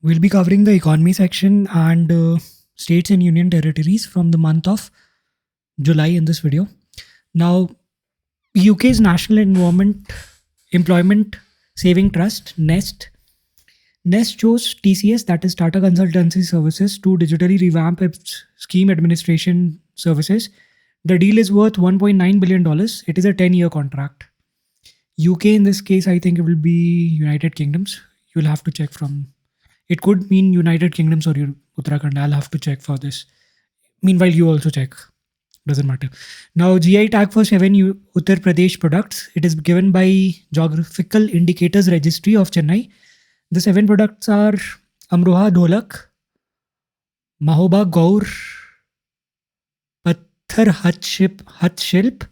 We'll be covering the economy section and states and union territories from the month of July in this video. Now, UK's National Employment Saving Trust, Nest chose TCS, that is Tata Consultancy Services, to digitally revamp its scheme administration services. The deal is worth $1.9 billion. It is a 10-year contract. UK in this case, I think it will be United Kingdoms. You'll have to check from. It could mean United Kingdoms or Uttarakhand. I'll have to check for this. Meanwhile, you also check. Doesn't matter. Now, GI tag for 7 Uttar Pradesh products. It is given by Geographical Indicators Registry of Chennai. The 7 products are Amroha Dholak, Mahoba Gaur, Patthar Hatshilp,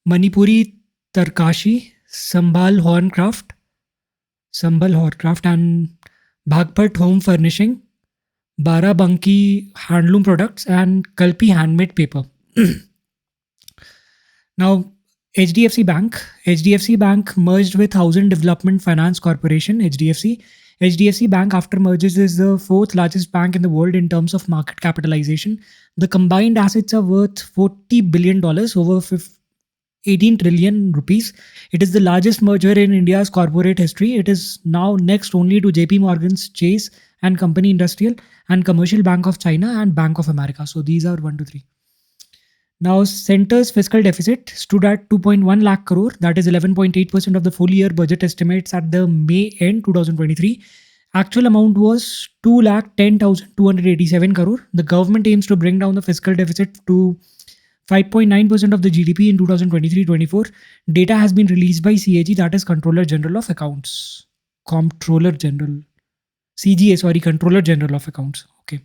Manipuri Tarkashi, Sambal Horncraft, and Bhagpat Home Furnishing, Barabanki Handloom Products, and Kalpi Handmade Paper. Now, HDFC Bank merged with Housing Development Finance Corporation, HDFC. HDFC Bank, after mergers, is the 4th largest bank in the world in terms of market capitalization. The combined assets are worth $40 billion, over 18 trillion rupees. It is the largest merger in India's corporate history. It is now next only to JP Morgan's Chase and Company Industrial and Commercial Bank of China and Bank of America. So these are 1 to 3. Now, Centre's fiscal deficit stood at 2.1 lakh crore, that is 11.8% of the full year budget estimates at the May end 2023. Actual amount was 2,10,287 crore. The government aims to bring down the fiscal deficit to 5.9% of the GDP in 2023-24. Data has been released by CAG, that is Controller General of Accounts. Controller General of Accounts. Okay.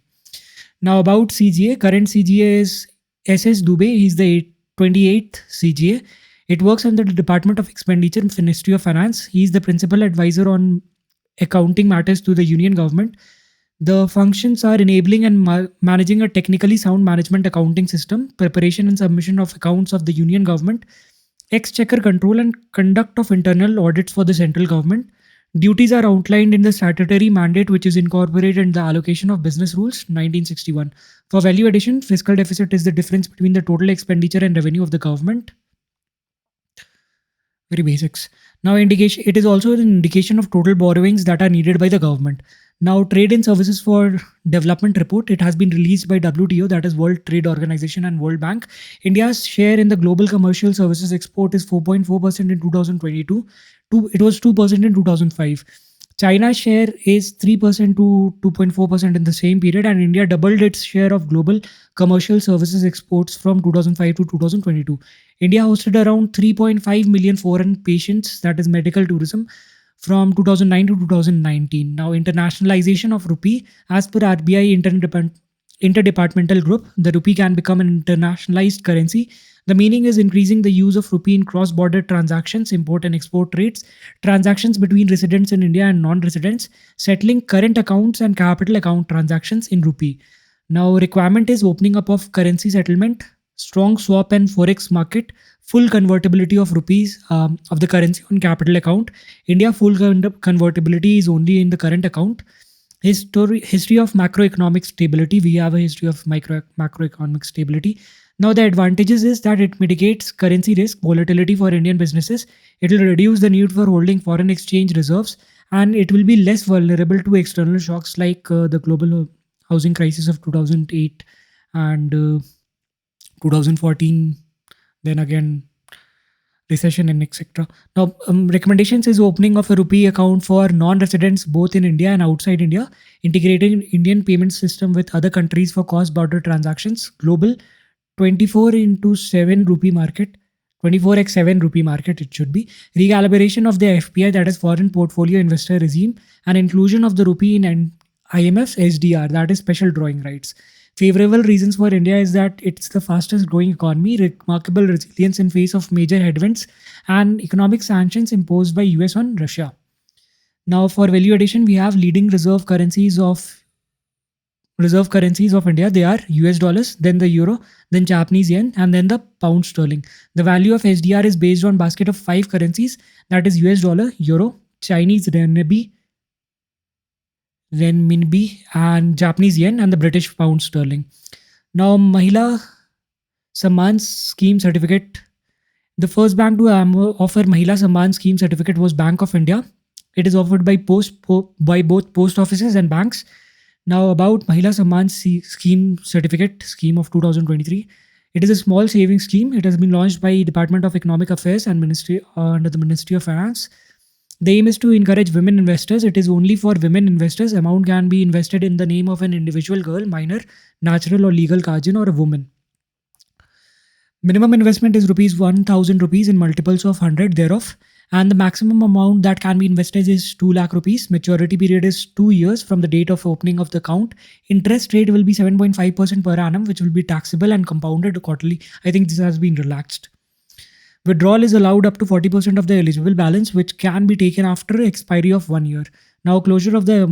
Now about CGA, current CGA is SS Dubey. He's the 28th CGA. It works under the Department of Expenditure, Ministry of Finance. He's the principal advisor on accounting matters to the union government. The functions are enabling and managing a technically sound management accounting system, preparation and submission of accounts of the union government, exchequer control and conduct of internal audits for the central government. Duties are outlined in the statutory mandate, which is incorporated in the allocation of business rules 1961. For value addition, fiscal deficit is the difference between the total expenditure and revenue of the government. Very basics. Now, it is also an indication of total borrowings that are needed by the government. Now, Trade and Services for Development report, it has been released by WTO, that is World Trade Organization, and World Bank. India's share in the global commercial services export is 4.4% in 2022. It was 2% in 2005. China's share is 3% to 2.4% in the same period, and India doubled its share of global commercial services exports from 2005 to 2022. India hosted around 3.5 million foreign patients, that is medical tourism, from 2009 to 2019. Now, internationalization of rupee, as per RBI interdepartmental group, the rupee can become an internationalized currency. The meaning is increasing the use of rupee in cross-border transactions, import and export rates, transactions between residents in India and non-residents, settling current accounts and capital account transactions in rupee. Now, requirement is opening up of currency settlement, strong swap and forex market, full convertibility of rupees of the currency on capital account. India full convertibility is only in the current account. History of macroeconomic stability. We have a history of macroeconomic stability. Now, the advantages is that it mitigates currency risk, volatility for Indian businesses. It will reduce the need for holding foreign exchange reserves, and it will be less vulnerable to external shocks like the global housing crisis of 2008 and 2014, then again recession and etc. Now, recommendations is opening of a rupee account for non-residents both in India and outside India, integrating Indian payment system with other countries for cross-border transactions, global 24x7 rupee market, 24x7 rupee market it should be, recalibration of the FPI, that is foreign portfolio investor regime, and inclusion of the rupee in IMF's SDR, that is special drawing rights. Favorable reasons for India is that it's the fastest growing economy, remarkable resilience in face of major headwinds, and economic sanctions imposed by US on Russia. Now, for value addition, we have leading reserve currencies of India. They are US dollars, then the euro, then Japanese yen, and then the pound sterling. The value of SDR is based on basket of 5 currencies, that is US dollar, euro, Chinese renminbi, renminbi, and Japanese yen, and the British pound sterling. Now, Mahila Samman Scheme Certificate. The first bank to offer Mahila Samman Scheme Certificate was Bank of India. It is offered by by both post offices and banks. Now, about Mahila Samman Scheme Certificate Scheme of 2023. It is a small savings scheme. It has been launched by Department of Economic Affairs and Ministry under the Ministry of Finance. The aim is to encourage women investors. It is only for women investors. Amount can be invested in the name of an individual girl, minor, natural or legal guardian, or a woman. Minimum investment is rupees 1000 rupees in multiples of 100 thereof, and the maximum amount that can be invested is 2 lakh rupees. Maturity period is 2 years from the date of opening of the account. Interest rate will be 7.5% per annum, which will be taxable and compounded quarterly. I think this has been relaxed. Withdrawal is allowed up to 40% of the eligible balance, which can be taken after expiry of 1 year. Now, closure of the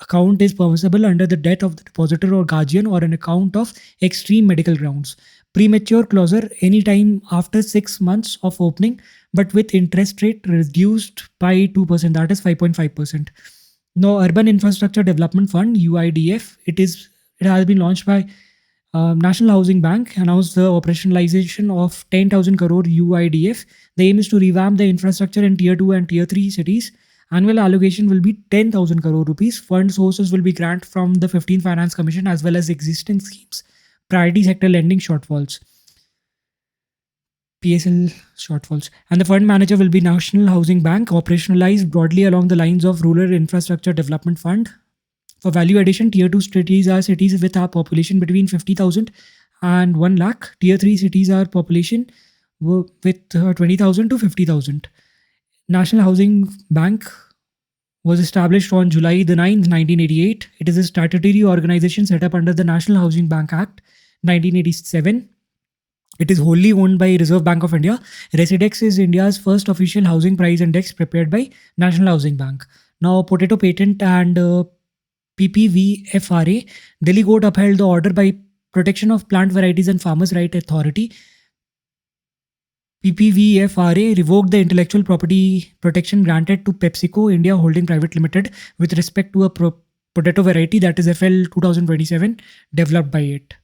account is permissible under the death of the depositor or guardian or an account of extreme medical grounds. Premature closure anytime after 6 months of opening, but with interest rate reduced by 2%, that is 5.5%. Now, Urban Infrastructure Development Fund (UIDF). It has been launched by National Housing Bank. Announced the operationalization of 10,000 crore UIDF. The aim is to revamp the infrastructure in Tier 2 and Tier 3 cities. Annual allocation will be 10,000 crore rupees. Fund sources will be grant from the 15th Finance Commission as well as existing schemes. Priority sector lending shortfalls. PSL shortfalls. And the fund manager will be National Housing Bank, operationalized broadly along the lines of Rural Infrastructure Development Fund. For value addition, Tier 2 cities are cities with a population between 50,000 and 1 lakh. Tier 3 cities are population with 20,000 to 50,000. National Housing Bank was established on July the 9th, 1988. It is a statutory organization set up under the National Housing Bank Act 1987. It is wholly owned by Reserve Bank of India. Residex is India's first official housing price index prepared by National Housing Bank. Now, Potato Patent and PPVFRA. Delhi Court upheld the order by Protection of Plant Varieties and Farmers' Right Authority. PPVFRA revoked the intellectual property protection granted to PepsiCo India Holding Private Limited with respect to a potato variety, that is FL 2027, developed by it.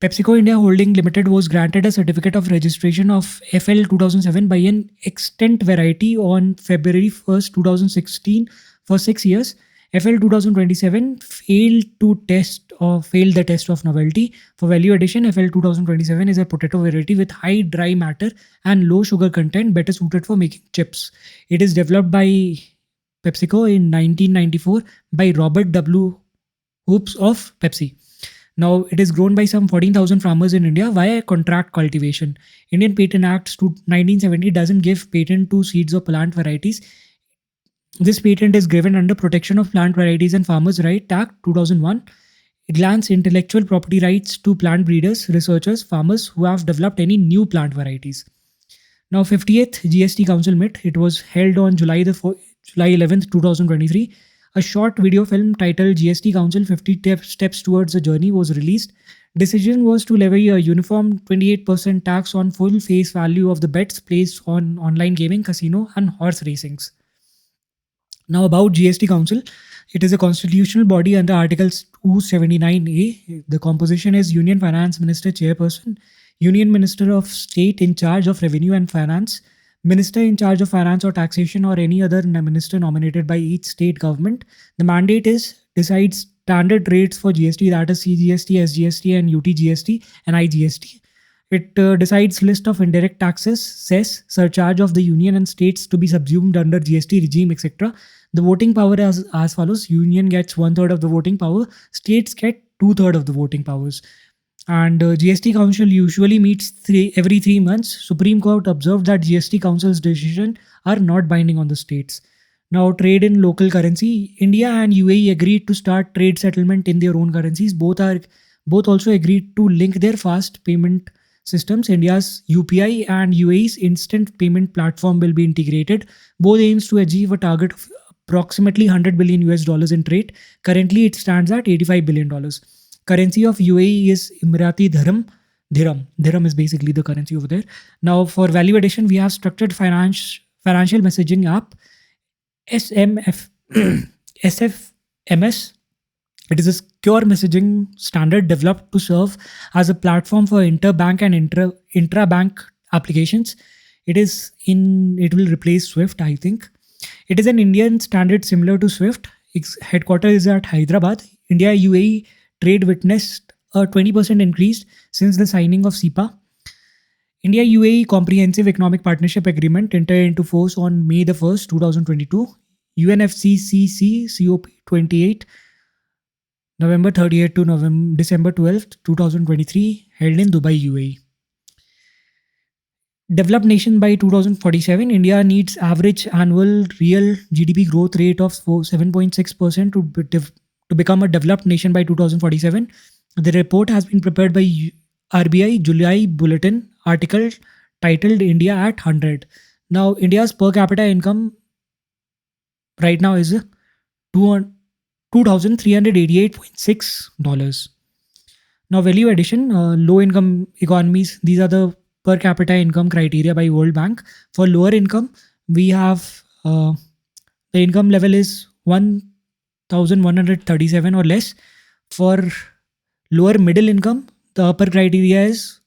PepsiCo India Holding Limited was granted a certificate of registration of FL 2007 by an extant variety on February 1st, 2016 for 6 years. FL 2027 failed the test of novelty. For value addition, FL 2027 is a potato variety with high dry matter and low sugar content, better suited for making chips. It is developed by PepsiCo in 1994 by Robert W. Hoops of Pepsi. Now, it is grown by some 14,000 farmers in India via contract cultivation. Indian Patent Act 1970 doesn't give patent to seeds of plant varieties. This patent is given under Protection of Plant Varieties and Farmers' Right Act 2001. It grants intellectual property rights to plant breeders, researchers, farmers who have developed any new plant varieties. Now, 50th GST Council met. It was held on July 11th, 2023. A short video film titled GST Council 50 Steps Towards a Journey was released. Decision was to levy a uniform 28% tax on full face value of the bets placed on online gaming, casino, and horse racings. Now, about GST Council, it is a constitutional body under Article 279A. The composition is Union Finance Minister Chairperson, Union Minister of State in charge of Revenue and Finance, Minister in charge of Finance or Taxation, or any other minister nominated by each state government. The mandate is decide standard rates for GST, that is CGST, SGST, and UTGST and IGST. It decides list of indirect taxes, cess, surcharge of the union and states to be subsumed under GST regime, etc. The voting power is as follows. Union gets 1/3 of the voting power. States get 2/3 of the voting powers. And GST Council usually meets every 3 months. Supreme Court observed that GST Council's decisions are not binding on the states. Now, trade in local currency. India and UAE agreed to start trade settlement in their own currencies. Both also agreed to link their fast payment systems. India's UPI and UAE's instant payment platform will be integrated. Both aims to achieve a target of approximately $100 billion in trade. Currently, it stands at $85 billion. Currency of UAE is Emirati Dirham. Dirham is basically the currency over there. Now, for value addition, we have structured financial messaging app, SMF. SFMS, it is a secure messaging standard developed to serve as a platform for interbank and intra-bank applications. It will replace Swift, I think. It is an Indian standard similar to Swift. Its headquarters is at Hyderabad. India UAE trade witnessed a 20% increase since the signing of SEPA. India UAE Comprehensive Economic Partnership Agreement entered into force on May the 1st, 2022. UNFCCC COP 28 November 30th to December 12th, 2023, held in Dubai, UAE. Developed nation by 2047, India needs average annual real GDP growth rate of 7.6% to become a developed nation by 2047. The report has been prepared by RBI July Bulletin article titled India at 100. Now, India's per capita income right now is $2,388.6. Now, value addition, low income economies, these are the per capita income criteria by World Bank. For lower income, we have the income level is 1,137 or less. For lower middle income, the upper criteria is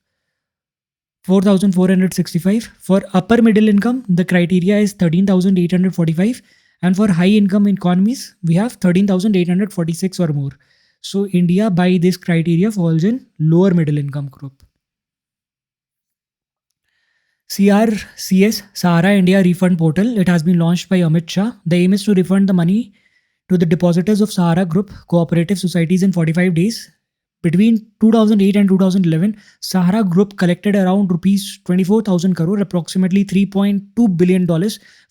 4,465. For upper middle income, the criteria is 13,845. And for high income economies, we have 13,846 or more. So India by this criteria falls in lower middle income group. CRCS, Sahara India Refund Portal, it has been launched by Amit Shah. The aim is to refund the money to the depositors of Sahara Group cooperative societies in 45 days. Between 2008 and 2011, Sahara Group collected around rupees 24,000 crore, approximately $3.2 billion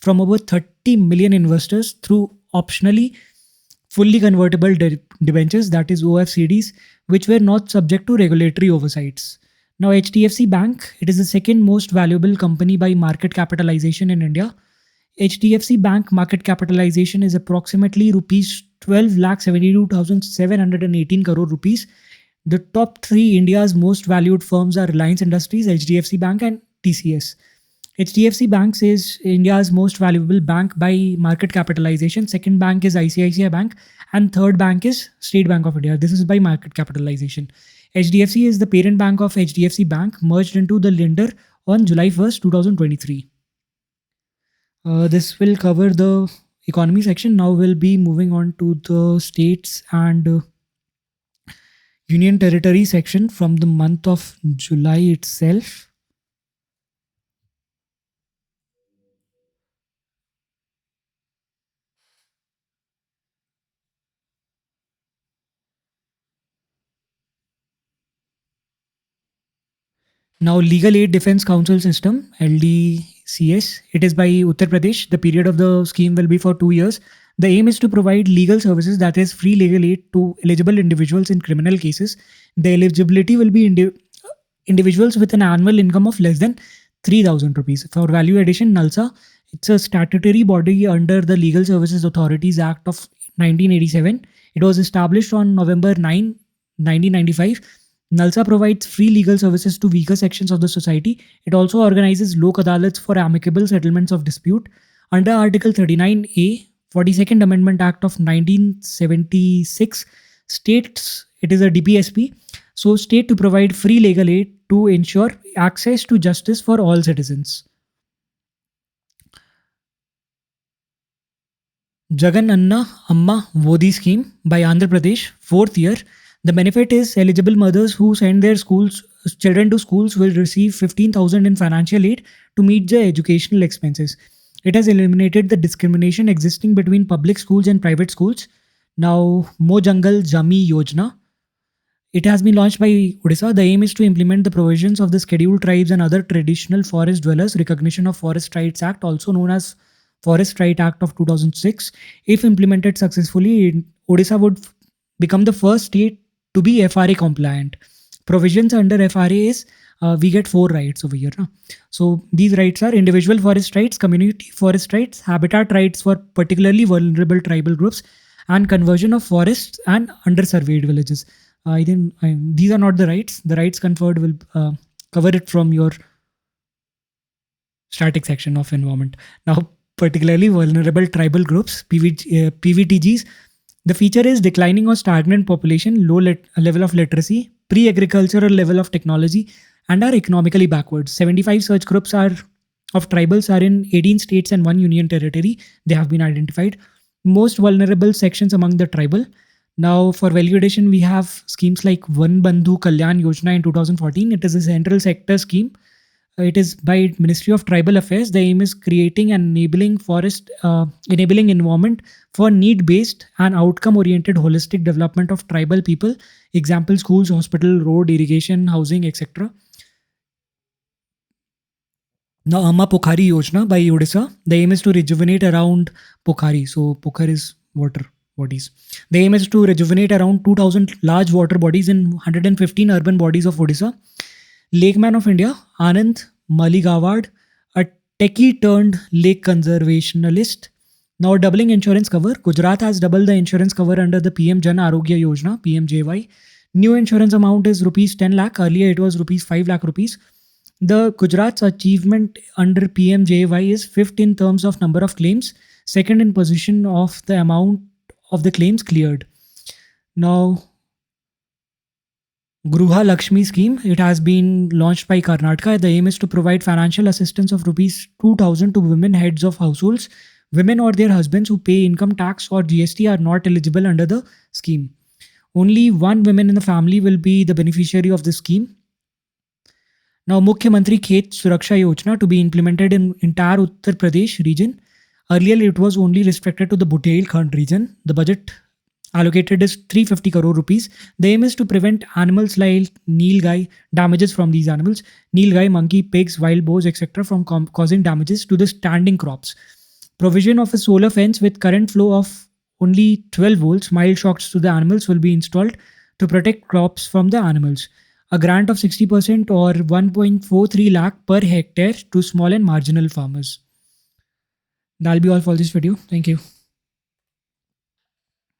from over 30 million investors through optionally fully convertible debentures, that is OFCDs, which were not subject to regulatory oversights. Now, HDFC Bank, it is the second most valuable company by market capitalization in India. HDFC Bank market capitalization is approximately rupees 12,72,718 crore rupees. The top three India's most valued firms are Reliance Industries, HDFC Bank, and TCS. HDFC Bank is India's most valuable bank by market capitalization. Second bank is ICICI Bank, and third bank is State Bank of India. This is by market capitalization. HDFC is the parent bank of HDFC Bank, merged into the lender on July 1st, 2023. This will cover the economy section. Now we'll be moving on to the states and union territory section from the month of July itself. Now, Legal Aid Defense Council System, LDCS, it is by Uttar Pradesh. The period of the scheme will be for 2 years. The aim is to provide legal services, that is free legal aid, to eligible individuals in criminal cases. The eligibility will be individuals with an annual income of less than 3,000 rupees. For value addition, NALSA, it's a statutory body under the Legal Services Authorities Act of 1987. It was established on November 9, 1995. NALSA provides free legal services to weaker sections of the society. It also organizes Lok Adalats for amicable settlements of dispute. Under Article 39A, 42nd Amendment Act of 1976 states, it is a DPSP, so state to provide free legal aid to ensure access to justice for all citizens. Jagan Anna Amma Vodi scheme by Andhra Pradesh, 4th year. The benefit is eligible mothers who send their children to schools will receive 15,000 in financial aid to meet their educational expenses. It has eliminated the discrimination existing between public schools and private schools. Now, Mo Jangal Jami Yojana. It has been launched by Odisha. The aim is to implement the provisions of the Scheduled Tribes and other traditional forest dwellers recognition of Forest Rights Act, also known as Forest Right Act of 2006. If implemented successfully, Odisha would become the first state to be FRA compliant. Provisions under FRA is we get 4 rights over here. So these rights are individual forest rights, community forest rights, habitat rights for particularly vulnerable tribal groups, and conversion of forests and undersurveyed villages. These are not the rights. The rights conferred will cover it from your static section of environment. Now, particularly vulnerable tribal groups, PVTGs. The feature is declining or stagnant population, low level of literacy, pre-agricultural level of technology, and are economically backwards. 75 such groups are of tribals are in 18 states and one union territory. They have been identified. Most vulnerable sections among the tribal. Now, for value addition, we have schemes like Van Bandhu Kalyan Yojana in 2014. It is a central sector scheme. It is by Ministry of Tribal Affairs. The aim is creating an enabling environment for need-based and outcome-oriented holistic development of tribal people. Example: schools, hospital, road, irrigation, housing, etc. Now, Amma Pokhari Yojana by Odisha. The aim is to rejuvenate around Pokhari. So, Pokhar is water bodies. The aim is to rejuvenate around 2000 large water bodies in 115 urban bodies of Odisha. Lakeman of India, Anand Maligawad, a techie turned lake conservationalist. Now doubling insurance cover. Gujarat has doubled the insurance cover under the PM Jan Arogya Yojana, PMJY. New insurance amount is rupees 10 lakh. Earlier it was rupees 5 lakh rupees. The Gujarat's achievement under PMJY is fifth in terms of number of claims, second in position of the amount of the claims cleared. Now, Gruha Lakshmi scheme, it has been launched by Karnataka. The aim is to provide financial assistance of rupees 2,000 to women heads of households. Women or their husbands who pay income tax or GST are not eligible under the scheme. Only one woman in the family will be the beneficiary of this scheme. Now, Mukhyamantri Khet Suraksha Yojana to be implemented in entire Uttar Pradesh region. Earlier, it was only restricted to the Bundelkhand region. The budget allocated is 350 crore rupees. The aim is to prevent animals like nilgai, damages from these animals, nilgai, monkey, pigs, wild boars, etc. from causing damages to the standing crops. Provision of a solar fence with current flow of only 12 volts, mild shocks to the animals will be installed to protect crops from the animals. A grant of 60% or 1.43 lakh per hectare to small and marginal farmers. That'll be all for this video. Thank you.